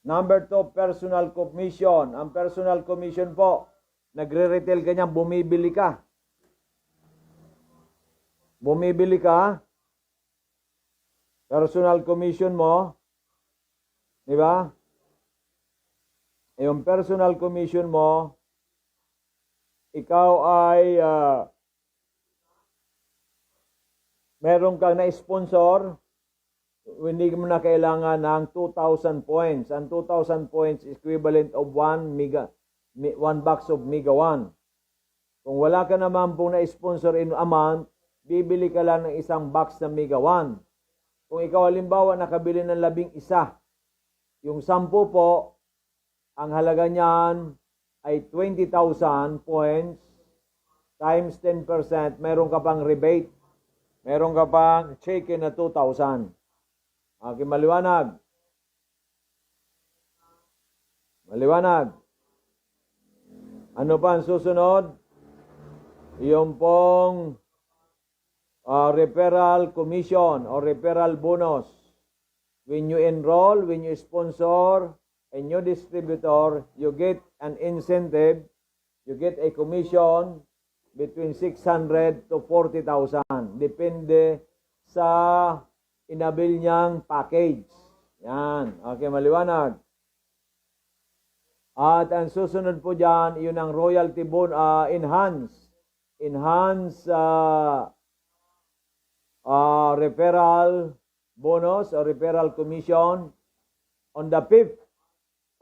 Number 2, personal commission. Ang personal commission po, nagre-retail ka niyan, bumibili ka. Bumibili ka, personal commission mo, di ba? Yung personal commission mo, ikaw ay meron kang na-sponsor, hindi mo na kailangan ng 2,000 points. Ang 2,000 points is equivalent of 1 box of Mega 1. Kung wala ka naman pong na-sponsor in amount, bibili ka lang ng isang box ng Mega 1. Kung ikaw halimbawa nakabili ng 11, yung 10 po, ang halaga niyan ay 20,000 points times 10%, meron ka pang rebate. Meron ka pang check-in na 2,000. Okay, maliwanag. Maliwanag. Ano pa ang susunod? Yung pong referral commission or referral bonus. When you enroll, when you sponsor a new distributor, you get an incentive, you get a commission between 600 to 40,000. Depende sa inabil niyang package. Yan. Okay, maliwanag. At ang susunod po dyan, yun ang royalty enhance referral bonus or referral commission. On the 5th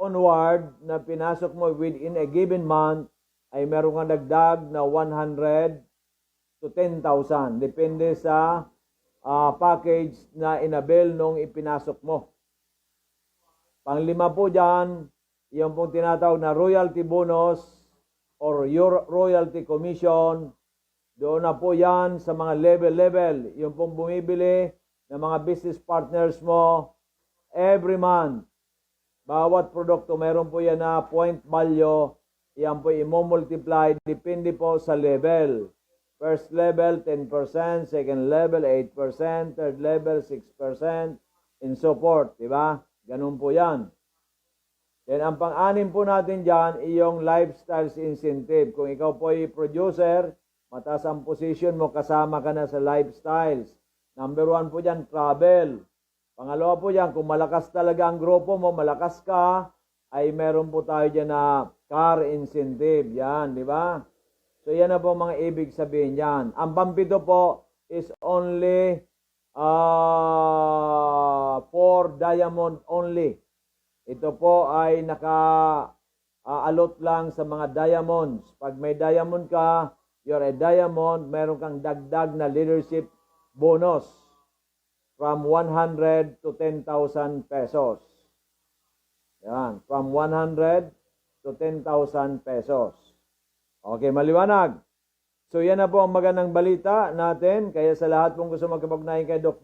onward na pinasok mo within a given month, ay meron kang dagdag na 100 to 10,000. Depende sa package na inabil nung ipinasok mo. Panglima po dyan, yung pong tinatawag na royalty bonus or your royalty commission. Doon na po yan sa mga level. Yung pong bumibili ng mga business partners mo every month. Bawat produkto, meron po yan na point value. Yan po i-multiply. Depende po sa level. First level, 10%. Second level, 8%. Third level, 6%. And so forth. Diba? Ganun po yan. Then, ang pang-anim po natin dyan, iyong lifestyles incentive. Kung ikaw po ay producer, mataas ang position mo, kasama ka na sa lifestyles. Number 1 po dyan, travel. Pangalawa po dyan, kung malakas talaga ang grupo mo, malakas ka, ay meron po tayo dyan na car incentive. Yan, di ba? So, yan na po mga ibig sabihin yan. Ang pampito po is only for diamond only. Ito po ay naka-alot lang sa mga diamonds. Pag may diamond ka, you're a diamond, meron kang dagdag na leadership bonus from 100 to 10,000 pesos. Yan, from 100 to 10,000 pesos. Okay, maliwanag. So yan na po ang magandang balita natin. Kaya sa lahat pong gusto magkapagnahin kay Doc